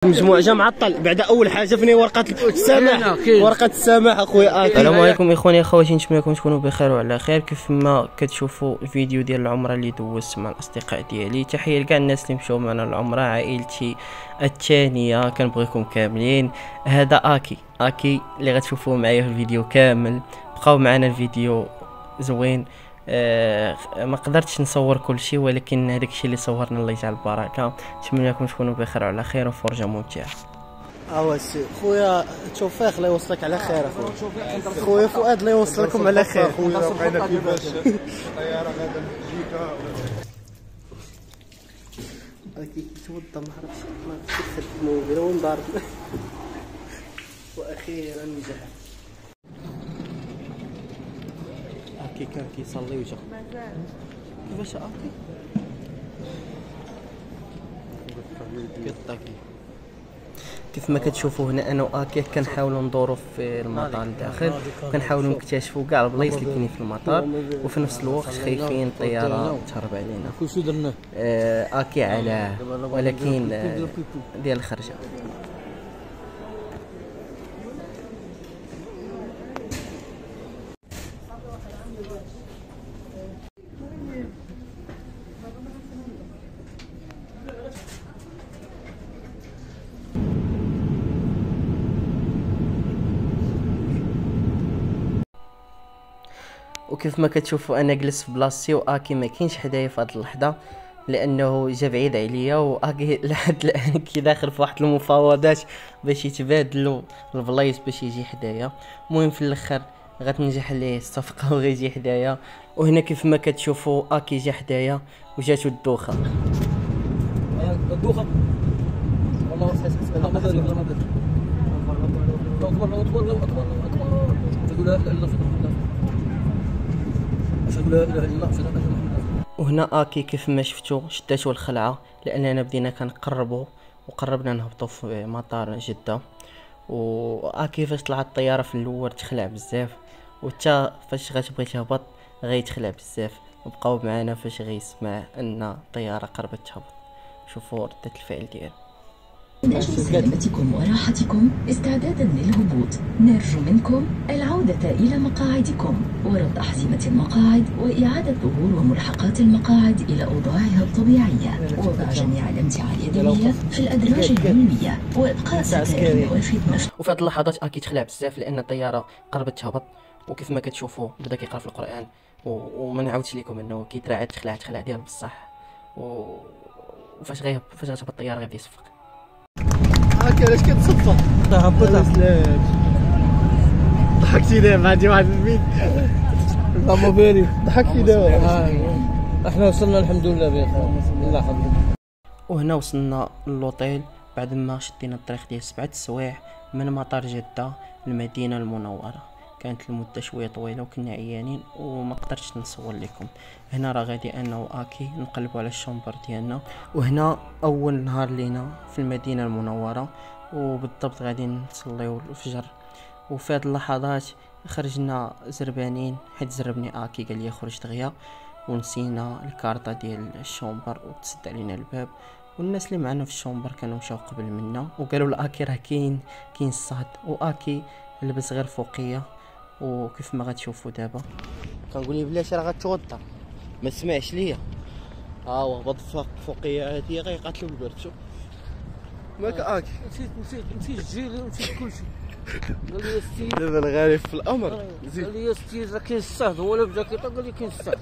مجموع جا معطل بعد اول حاجه فيني ورقه السماح. ورقه السماح اخويا. السلام عليكم اخواني اخواتي، نتمنى تكونوا بخير وعلى خير. كيف ما كتشوفوا الفيديو ديال العمره اللي دوزت مع الاصدقاء ديالي، تحيه لكاع الناس اللي مشاو معنا العمره، عائلتي الثانيه كنبغيكم كاملين. هذا اكي اللي غتشوفوه معايا في الفيديو كامل. بقاو معنا، الفيديو زوين. ما قدرتش نصور كل شيء، ولكن هذاك الشيء اللي صورنا الله يجعل البركه. نتمنى لكم تكونوا بخير وعلى خير وفرجه ممتعه. سي خويا التوفيق الله يوصلك على خير. خويا فؤاد الله يوصلكم على خير. خويا بقينا كيفاش الطياره غادا بلجيكا اكيد توضى ما عرفتش خدموا غير وين ضارب واخيرا نجح. كان كيصلي وجا كيفاش كيطاكي. كيف ما كتشوفوا هنا انا واكي كنحاولوا ندوروا في المطار الداخل، كنحاولوا نكتشفوا كاع البلايص اللي كاينين في المطار، وفي نفس الوقت خايفين الطياره تهرب علينا. كلشي درناه اكي علاه، ولكن ديال الخرجه. وكيف ما كتشوفوا انا جلست في بلاصتي واكي ما كاينش حدايا في هذه اللحظه، لانه جا بعيد عليا، واكي لحد الان كي داخل في واحد المفاوضات باش يتبادلوا البلايص باش يجي حدايا. المهم في الاخر غتنجح ليه الصفقه وغيجي حدايا. وهنا كيف ما كتشوفوا اكي جا حدايا وجاتو الدوخه. والله وهنا اكي كيف ما شفتوا شداتو الخلعه، لاننا بدينا كنقربوا وقربنا نهبطوا في مطار جده. واكي فاش طلعت الطياره في الاول تخلع بزاف، وتا فاش غتبغي تهبط غيتخلع بزاف. وبقاو معنا فاش غيسمع ان الطياره قربت تهبط. شوفوا ردة الفعل ديالو. من أجل سلامتكم وراحتكم استعدادا للهبوط، نرجو منكم العودة إلى مقاعدكم وربط أحزمة المقاعد وإعادة ظهور وملحقات المقاعد إلى أوضاعها الطبيعية، ووضع جميع الأمتعة اليدوية في الأدراج الأمامية، وإبقاء ستائر النوافذ مفتوحة. وفي هذه اللحظات أكيد تخلع بزاف لأن الطيارة قربت تهبط. وكيف ما كتشوفوا بدا كيقرا في القرآن، وما نعاودش لكم أنه كيترعد تخلع ديال بصح. وفاش غتهبط الطيارة غيبدا يصفق. هاكا علاش كتصفى؟ هبطها ضحكتي دابا عندي واحد البيت لا فيري ضحكتي دابا. احنا وصلنا الحمد لله بخير الله حفظك. وهنا وصلنا للوطيل بعد ما شدينا الطريق ديال 7 سوايع من مطار جدة للمدينة المنورة. كانت المدة شوية طويلة وكنا عيانين وما قدرتش نصور لكم. هنا راه غادي انا واكي نقلبوا على الشومبر ديالنا. وهنا اول نهار لينا في المدينة المنورة، وبالضبط غادي نصليو الفجر. وفي هاد اللحظات خرجنا زربانين، حيت زربني اكي قال لي خرج دغيا، ونسينا الكارطة ديال الشومبر وتسد علينا الباب. والناس اللي معنا في الشومبر كانوا مشاو قبل منا وقالوا لاكي راه كاين الصهد. واكي لبس غير فوقيه، وكيف ما غتشوفوا دابا كنقول لي بلاش راه غتوضى ما تسمعش ليا. هو هبط فوقيه هادي غيقاتلوا بالبرد. شوف ماك اكي نسيت الجيل ونسيت كلشي. قال لي السيد دابا الغالب في الامر. قال لي السيد راه كاين الصهد، هو لابس جاكيطه قال لي كاين الصهد.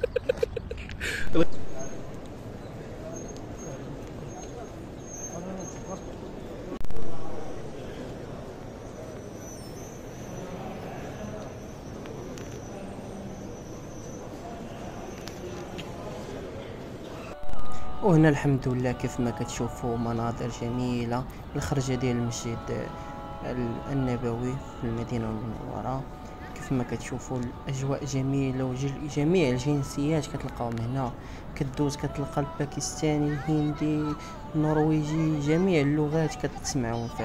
وهنا الحمد لله كيف ما كتشوفوا مناظر جميلة. الخرجة ديال المسجد النبوي في المدينة المنورة. كيف ما كتشوفوا الأجواء جميلة، وجميع الجنسيات كتلقاهم هنا. كدوز كتلقى الباكستاني، الهندي، النرويجي، جميع اللغات كتسمعهم في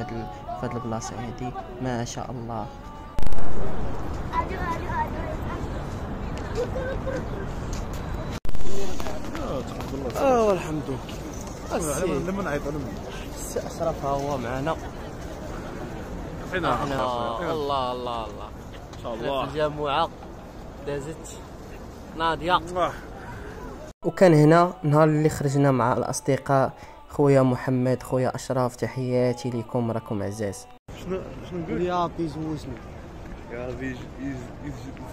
هاد البلاصة هادي. ما شاء الله. الحمد لله. لما نعيط السي اشرف ها هو معنا. فينا الله الله الله ان شاء في الله. الجامعة دازت ناضية. وكان هنا نهار اللي خرجنا مع الاصدقاء، خويا محمد، خويا اشرف، تحياتي لكم، راكم عزاز. شنو نقول؟ يا ربي زوجني، يا ربي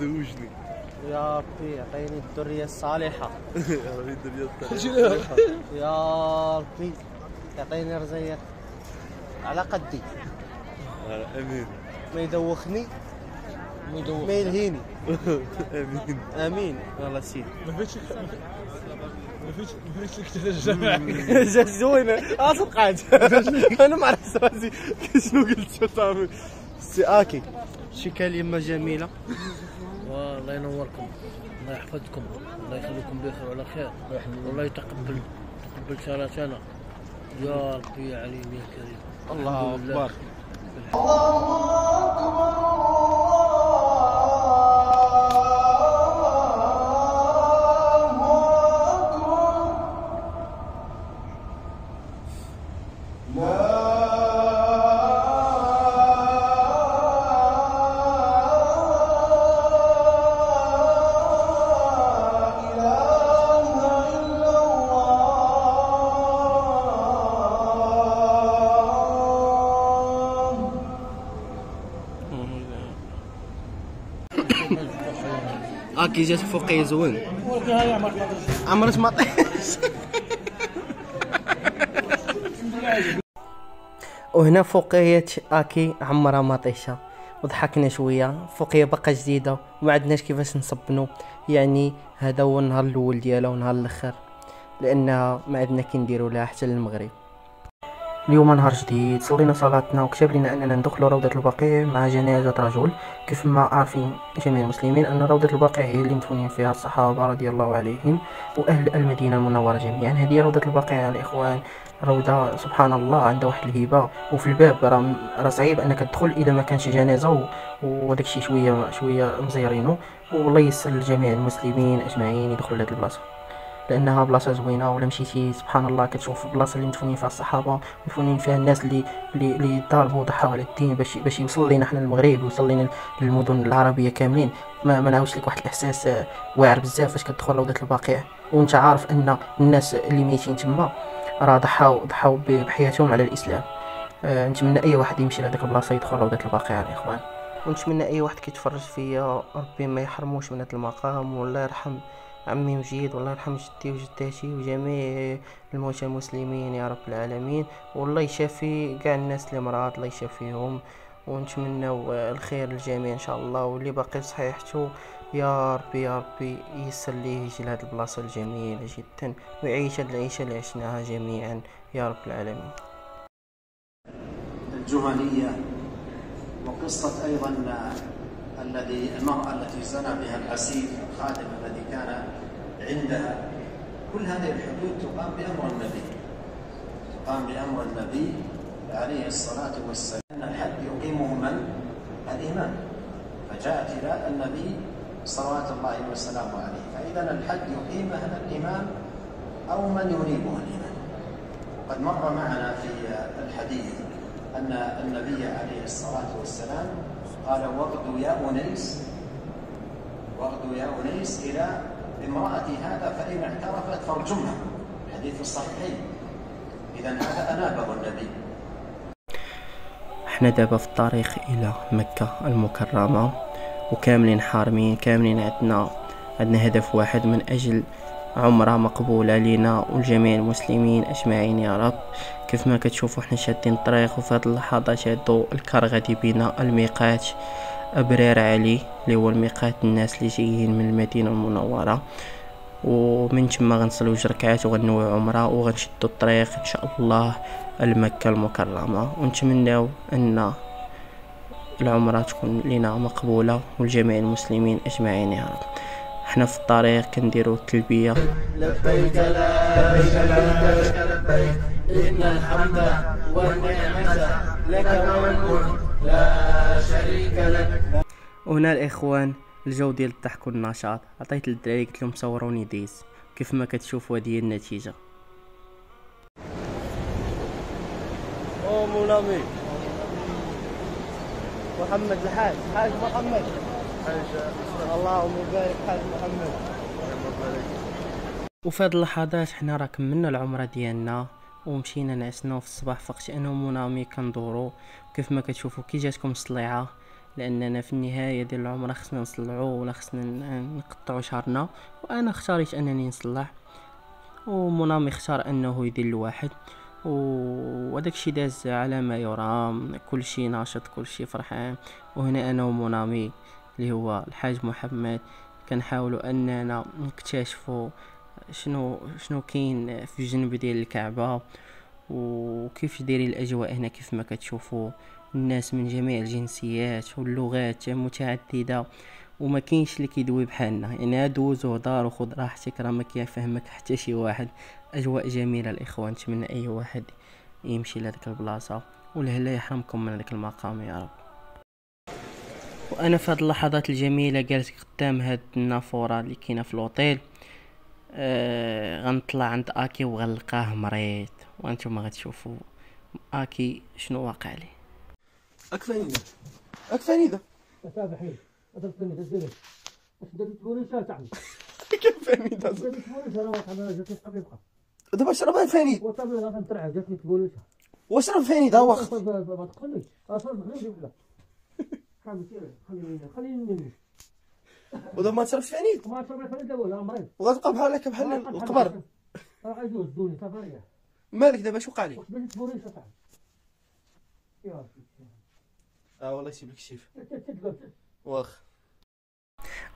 يزوجني. يا ربي يعطيني الذرية الصالحة. يا ربي الدنيا يا ربي يعطيني رزيق على قدي، امين. ما يدوخني ما يلهيني. امين امين. يلا سيدي. ما فيش الجماعة جات زوينة صدقات. انا ما عرفت راسي شنو قلت صافي. سي اكي شي كلمة جميلة. الله ينوركم، الله يحفظكم، الله يخليكم بخير وعلى خير، والله يتقبل صلاتنا يا ربي يا عليم يا كريم. الله اكبر. كي جات فوقي زوين عمرت ما طيش. وهنا فوقية اكي عمرها ما طيشه، وضحكنا شويه. فوقيه باقا جديده وما عندناش كيفاش نصبنو، يعني هذا هو النهار الاول ديالها ونهار الاخر، لانها ما عندنا كي نديرو لها حتى للمغرب. اليوم نهار جديد، صلينا صلاتنا وكتب لنا اننا ندخلوا روضة البقيع مع جنازة رجل. كيف ما عارفين جميع المسلمين ان روضة البقيع هي اللي مدفونين فيها الصحابة رضي الله عليهم واهل المدينة المنورة جميعا. هذه روضة البقيع الاخوان، روضة سبحان الله عندها واحد الهبة، وفي الباب راه صعيب انك تدخل اذا ما كانش جنازة وداك الشيء شوية مزيرينو. والله يسر لجميع المسلمين اجمعين يدخلوا لهاد البلاصة، لانها بلاصه زوينه. ولا مشيتي سبحان الله كتشوف البلاصه اللي مدفونين فيها الصحابه، مدفونين فيها الناس اللي ضربوا وضحوا على الدين باش يوصل لينا حنا المغرب ويوصل لينا للمدن العربيه كاملين. ما نعاودش لك واحد الاحساس واعر بزاف فاش كتدخل روضه البقيع وانت عارف ان الناس اللي ميتين تما راه ضحوا بحياتهم على الاسلام. نتمنى اي واحد يمشي لهذيك البلاصه يدخل روضه البقيع الاخوان، ونتمنى اي واحد كيتفرج فيا ربي ما يحرموش من هذا المقام، والله يرحم عمي مجيد، والله يرحم جدي وجداتي وجميع الموتى المسلمين يا رب العالمين، والله يشافي كاع الناس اللي مرض الله يشافيهم، ونتمنوا الخير للجميع ان شاء الله. واللي باقي بصحيحته يا ربي يسر ليه يجي لهاد البلاصه الجميله جدا ويعيش هاد العيشه اللي عشناها جميعا يا رب العالمين. الجهنية، وقصة أيضا المرأة التي زنى بها الحسيب الخادم الذي كان عندها. كل هذه الحدود تقام بأمر النبي عليه الصلاة والسلام. أن الحد يقيمه من؟ الإمام. فجاءت إلى النبي صلوات الله وسلامه عليه، فإذا الحد يقيمها الإمام أو من يريبه الإمام. وقد مر معنا في الحديث أن النبي عليه الصلاة والسلام قال: واغدوا يا أنيس إلى امرأة هذا فإن اعترفت فارجمها. حديث الصحيحين. إذا هذا أنابه النبي. احنا دابا في الطريق الى مكة المكرمة، وكاملين حارمين، كاملين عندنا هدف واحد من اجل عمرة مقبولة لنا ولجميع المسلمين اجمعين يا رب. كيف ما كتشوفوا احنا شادين الطريق، وفي هذه اللحظات هادو الكار غادي بينا الميقات أبرار علي اللي هو الميقات الناس اللي جايين من المدينة المنورة، ومن تما غنصليو 2 ركعات وغنويو عمرة وغنشدو الطريق ان شاء الله لمكة المكرمة، ونتمناو ان العمرة تكون لنا مقبولة ولجميع المسلمين اجمعين يا رب. احنا في الطريق كنديرو التلبية: لبيك لا شريك لك إن الحمد والنعمة لك والملك لا شريك لك. وهنا الاخوان الجو ديال الضحك والنشاط، عطيت للدراري قلت لهم صوروني ديز. كيف ما كتشوفوا هذه النتيجة. او مونامي محمد الحاج، حاج محمد، اللهم بارك حاج محمد. وفي هاد اللحظات حنا راه كملنا العمره ديالنا ومشينا نعسنا في الصباح. فقت انا ومونامي كندورو كيف ما كتشوفوا كي جاتكم الصليعه، لاننا في النهايه ديال العمره خصنا نصلعوا ولا خصنا نقطعوا شعرنا. وانا اختاريت انني نصلع ومونامي اختار انه يدير الواحد، وداك الشيء داز على ما يرام، كل شيء ناشط كل شيء فرحان. وهنا انا ومونامي اللي هو الحاج محمد كنحاولوا اننا نكتشفوا شنو كاين في جنب ديال الكعبه وكيف دايرين الاجواء هنا. كيف ما كتشوفوا الناس من جميع الجنسيات واللغات متعدده، وما كاينش اللي كيدوي بحالنا. يعني دوز وهضر وخذ راحتك، راه ما كيفهمك حتى شي واحد. اجواء جميله الاخوان، نتمنى اي واحد يمشي لهاديك البلاصه ولهلا يحرمكم من هذاك المقام يا رب. وانا في هاد اللحظات الجميله جالس قدام هاد النافوره اللي كاينه في الاوتيل. غنطلع عند اكي وغنلقاه مريض، وانتم غتشوفوا اكي شنو واقع ليه. اكفاني ذا تابعين هذا فين دير واش درت تقولي شاتعني كيفاني ذا درت تقولي انا واحد ما جاتني قبل بقى دابا شرب فاني وصافي انا غنطلع جاتني تقولي واشرب فاني ذا وقت ما تقولي اصلا غير ولا خليني ودابا ما تشربش فاني ما شرب فاني دابا ولا مريض وغتبقى بحال هكا بحال القبر. راه غيجوز دوني صافي مالك دابا شو وقع لك؟ واش درت تقولي شاتعني يا ربي والله يسيب لك الشيف واخ.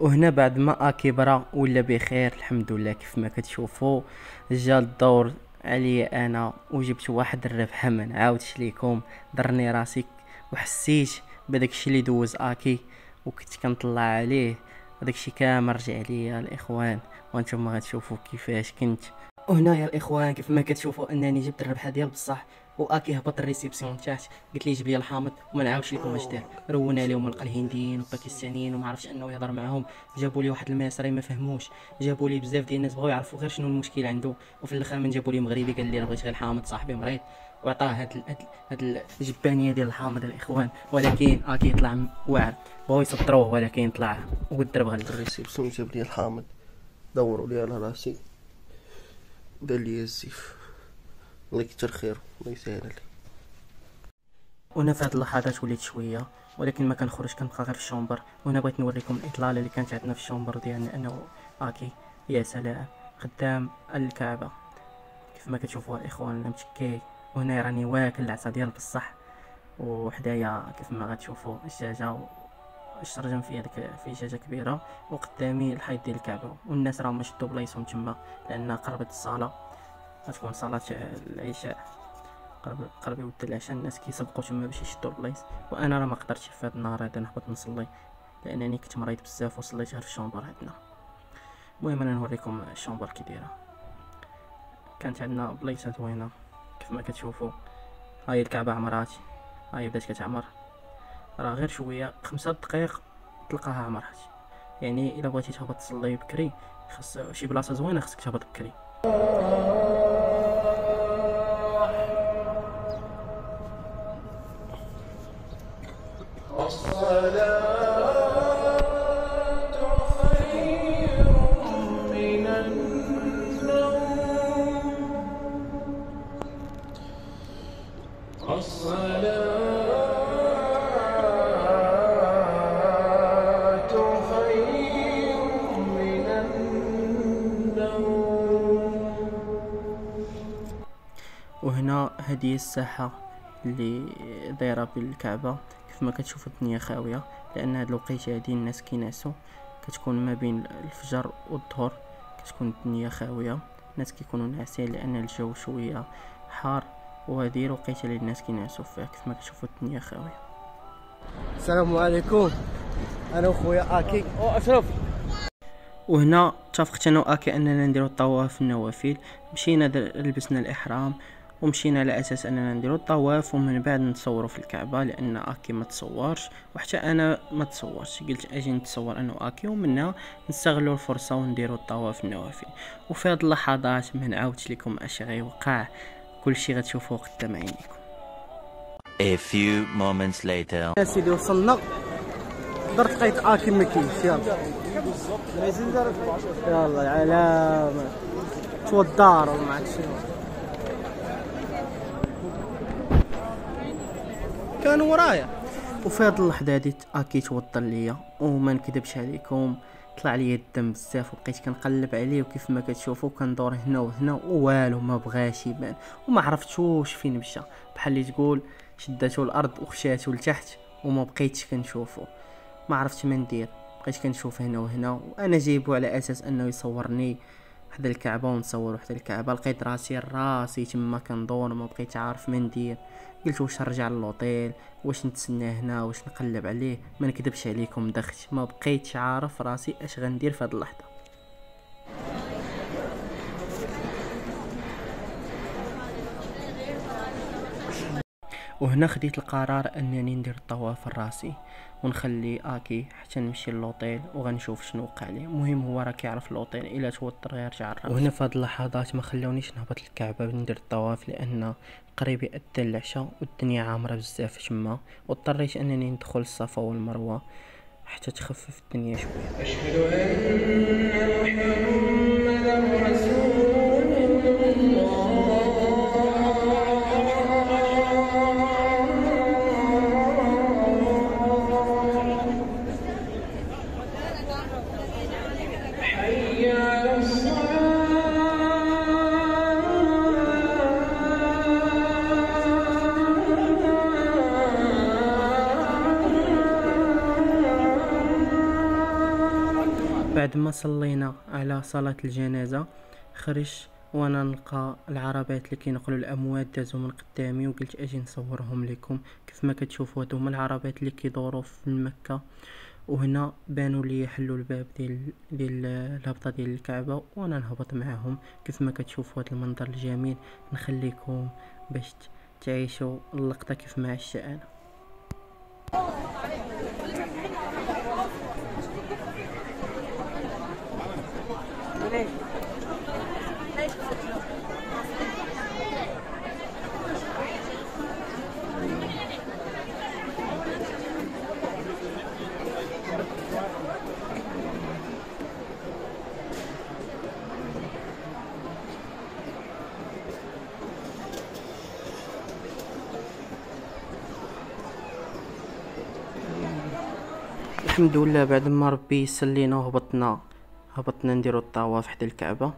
وهنا بعد ما اكي برا ولا بخير الحمد لله. كيف ما كتشوفوا جا الدور عليا انا وجبت واحد الربحه ما نعاودش ليكم. ضرني راسي وحسيت بداك الشيء اللي دوز اكي وكنت كنطلع عليه، وداك الشيء كامل رجع ليا الاخوان وانتم غتشوفوا كيفاش كنت. وهنا يا الاخوان كيف ما كتشوفوا انني جبت الربحه ديال بصح. واكي هبط الريسبسيون تحت قلت لي جيب لي الحامض وما نعاودش لكم اش دار. رونا عليهم لقى الهنديين والباكستانيين وما عرفش انه يهضر معاهم. جابوا لي واحد المصري ما فهموش، جابوا لي بزاف ديال الناس بغاو يعرفوا غير شنو المشكل عنده. وفي الاخر من جابوا لي مغربي قال لي بغيت غير الحامض صاحبي مريض وعطاه هاد الجبانيه ديال الحامض الاخوان. ولكن اكي طلع واعر، بغاو يصدروه ولكن طلع والدرب غادي. الريسبسيون جاب لي الحامض دوروا لي على راسي دار لي الزيف، الله يكثر خيره الله يسهل عليه. وانا في هاد اللحظات وليت شويه ولكن ما كنخرج، كنبقى غير في الشومبر. وهنا بغيت نوريكم الاطلاله اللي كانت عندنا في الشومبر ديالنا انا واكي. يا سلام قدام الكعبه كيف ما كتشوفوا الاخوان متكي. وهنا راني واكل العصا ديال بصح، وحدايا كيف ما غتشوفوا الدجاجه الشرجم في هذيك في دجاجه كبيره، وقدامي الحيط ديال الكعبه. والناس راهم شدوا بلايصهم تما لان قربت الصلاه، غتكون صلاه العشاء قرب يود العشاء. الناس كيسبقوا تما باش يشدوا البلايص. وانا راه ما قدرتش في هذا النهار هذا نهبط نصلي لانني كنت مريض بزاف وصليت غير في الشومبر عندنا. المهم انا نوريكم الشومبر كي دايره. كانت عندنا بلايصه زوينه كيف ما كتشوفوا. هاي الكعبه عمرات، هاي بدات كتعمر، راه غير شويه 5 دقائق تلقاها عمرات. يعني الا بغيتي تهبط تصلي بكري خاص شي بلاصه زوينه خاصك تهبط بكري. وهنا هذه الساحه اللي دايره بالكعبه. كيف ما كتشوفوا الدنيا خاويه لان هاد الوقيته هادي الناس كينعسوا، كتكون ما بين الفجر والظهر كتكون الدنيا خاويه، الناس كيكونوا ناعسين لان الجو شويه حار. وهذه الوقيته اللي الناس كينعسوا فيها. كيف ما كتشوفوا الدنيا خاويه. السلام عليكم، انا وخويا اكي اشرف. وهنا اتفقت انا واكي اننا نديرو الطواف النوافل. مشينا لبسنا الاحرام ومشينا على اساس اننا نديرو الطواف ومن بعد نتصوروا في الكعبه لان اكي ما تصورش وحتى انا ما تصورش. قلت اجي نتصور انا واكي ومنها نستغلوا الفرصه ونديروا الطواف النوافل. وفي هاد اللحظات ما نعاودش لكم اش غيوقع، كل شيء غتشوفوه قدام عينيكم. A few moments later. يا سيدي وصلنا، درت لقيت اكي ما كاينش. يلا العلامة توضار وما عرفت شنو كانوا ورايا. وفي هاد اللحظة هادي اكي توضر ليا، وما نكذبش عليكم طلع لي الدم بزاف، وبقيت كنقلب عليه وكيف ما كتشوفوا كندور هنا وهنا والو ما بغاش يبان، وما عرفتوش فين مشى، بحال اللي تقول شداتو الارض وخشاتو لتحت وما بقيتش كنشوفو. ما عرفتش ما ندير، بقيت كنشوف هنا وهنا، وانا جايبو على اساس انه يصورني حدا الكعبه ونصور حدا الكعبه. لقيت راسي تما كندور، ما بقيت عارف ما ندير. قلت واش نرجع للوطيل، واش نتسنى هنا، واش نقلب عليه. ما نكذبش عليكم دخت، ما بقيتش عارف راسي اش غندير في هاد اللحظه. وهنا خديت القرار انني ندير الطواف الراسي ونخلي اكي حتى نمشي للوطيل وغنشوف شنو وقع ليه. المهم هو راه كيعرف لوطيل، الا توتر غيرجع الراس. وهنا في هاد اللحظات ما خلونيش نهبط للكعبه ندير الطواف، لان قريب يأذن العشاء والدنيا عامره بزاف تما، واضطريت انني ندخل الصفا والمروه حتى تخفف الدنيا شويه. اشهد ان محمدا رسول الله. بعد ما صلينا على صلاة الجنازة خرج وانا نلقى العربات اللي كينقلوا الاموات دازوا من قدامي، وقلت اجي نصورهم لكم. كيف ما كتشوفوا هادو هما العربات اللي كيدوروا في مكة. وهنا بانوا لي يحلوا الباب ديال الهبطه ديال الكعبه، وانا نهبط معاهم. كيف ما كتشوفوا هذا المنظر الجميل، نخليكم باش تعيشوا اللقطه كيف ما عشت انا. الحمد لله بعد ما ربي يسلينا وهبطنا نديرو الطواف حدا الكعبه.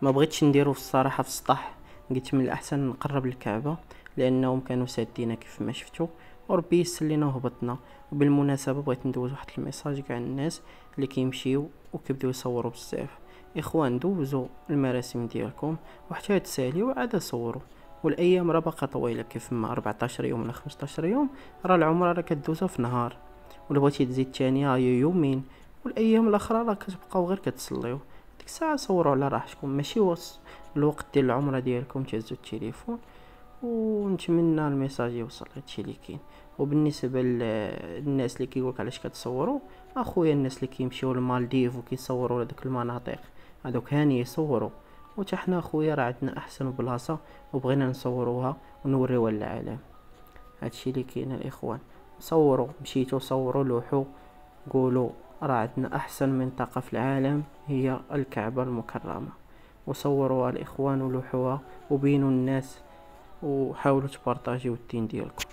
ما بغيتش نديرو في الصراحه في السطح، قلت من الاحسن نقرب للكعبه لانهم كانوا سادينا كيف ما شفتوا، وربي يسلينا وهبطنا. وبالمناسبه بغيت ندوز واحد الميساج كاع الناس اللي كيمشيو وكيبداو يصوروا بزاف. اخوان دوزوا المراسم ديالكم وحتى تساليو عاد صوروا، والايام راه باقا طويله. كيف ما 14 يوم ولا 15 يوم راه العمره راه كدوزها في نهار، ولا بغيتي تزيد ثانيه يومين، والايام الاخرى راه كتبقاو غير كتصليو. ديك الساعه صوروا على راحتكم، ماشي الوقت ديال العمره ديالكم تهزوا التليفون. ونتمنى الميساج يوصل، هادشي اللي كاين. وبالنسبه للناس اللي كيقولك علاش كتصوروا، اخويا الناس اللي كيمشيو للمالديف وكيصوروا لديك المناطق هذوك هاني يصوروا، وتا حنا اخويا راه عندنا احسن بلاصه وبغينا نصوروها ونوريوها للعالم. هادشي اللي كاين الاخوان. صوروا، مشيتوا صوروا لوحوا قولوا راه عندنا احسن منطقه في العالم هي الكعبه المكرمه، وصوروها الاخوان ولوحوها وبينوا الناس، وحاولوا تبارطاجيو الدين ديالكم.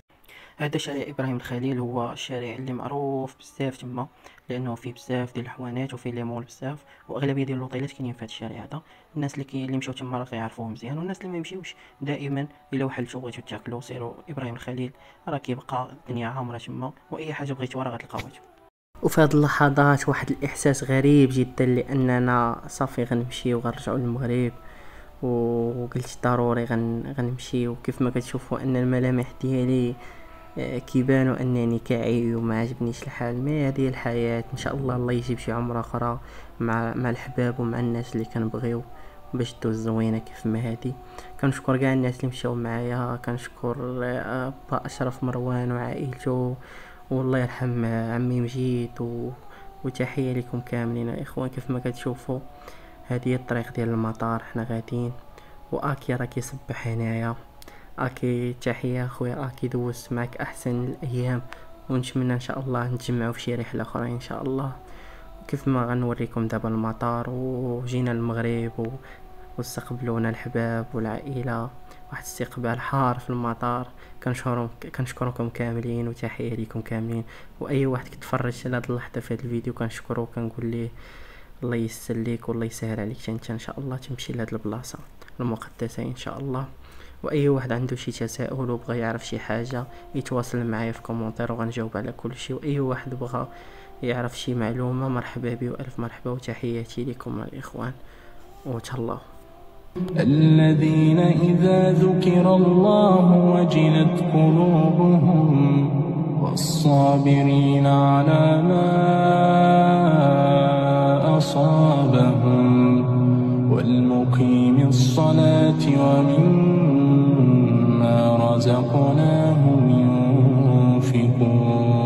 هذا شارع ابراهيم الخليل هو شارع اللي معروف بزاف تما، لانه فيه بزاف ديال الحوانات وفيه لي مول بزاف، واغلبيه ديال اللوطيلات كاينين في هذا الشارع هذا. الناس اللي مشاو تما راه كيعرفوه مزيان، والناس اللي ما يمشيوش دائما الا وحلتوا بغيتوا تاكلوا سيروا ابراهيم الخليل، راه كيبقى الدنيا عامره تما، واي حاجه بغيتوها راه غتلقاوها. وفي هذه اللحظات واحد الاحساس غريب جدا، لاننا صافي غنمشي وغنرجعوا للمغرب، وقلت ضروري غنمشي. وكيف ما كتشوفوا ان الملامح ديالي كيبانوا انني كاعي وما عجبنيش الحال. ما هذه الحياه، ان شاء الله يجيب شي عمره اخرى مع الحباب ومع الناس اللي كنبغيو باش دوز زوينه كيف ما هذه. كنشكر كاع الناس اللي مشاو معايا، كنشكر با اشرف مروان وعائلته، والله يرحم عمي مجيد، وتحيه لكم كاملين الاخوان. كيف ما كتشوفوا هذه الطريق ديال المطار، حنا غاديين واكي راه كيصبح هنايا. اكي تحية خويا اكي، دوزت معك احسن الايام، ونتمنى ان شاء الله نتجمعوا في شي رحلة اخرى ان شاء الله. كيف ما غنوريكم دابا المطار، وجينا المغرب واستقبلونا الحباب والعائلة، واحد استقبال حار في المطار. كنشكركم كاملين، وتحية ليكم كاملين. واي واحد كيتفرج على هاد اللحظة في هاد الفيديو كنشكرو، كنقول ليه الله يسر ليك والله يسهل عليك انت ان شاء الله تمشي لهاد البلاصة المقدسة ان شاء الله. واي واحد عنده شي تساؤل وبغى يعرف شي حاجة يتواصل معايا في كومونتير وغنجاوب على كل شيء. واي واحد بغى يعرف شي معلومة مرحبا بي والف مرحبا، وتحياتي لكم الاخوان وتهلاو. الذين إذا ذكر الله وجلت قلوبهم والصابرين على ما أصابهم والمقيم الصلاة ومما رزقناهم ينفقون.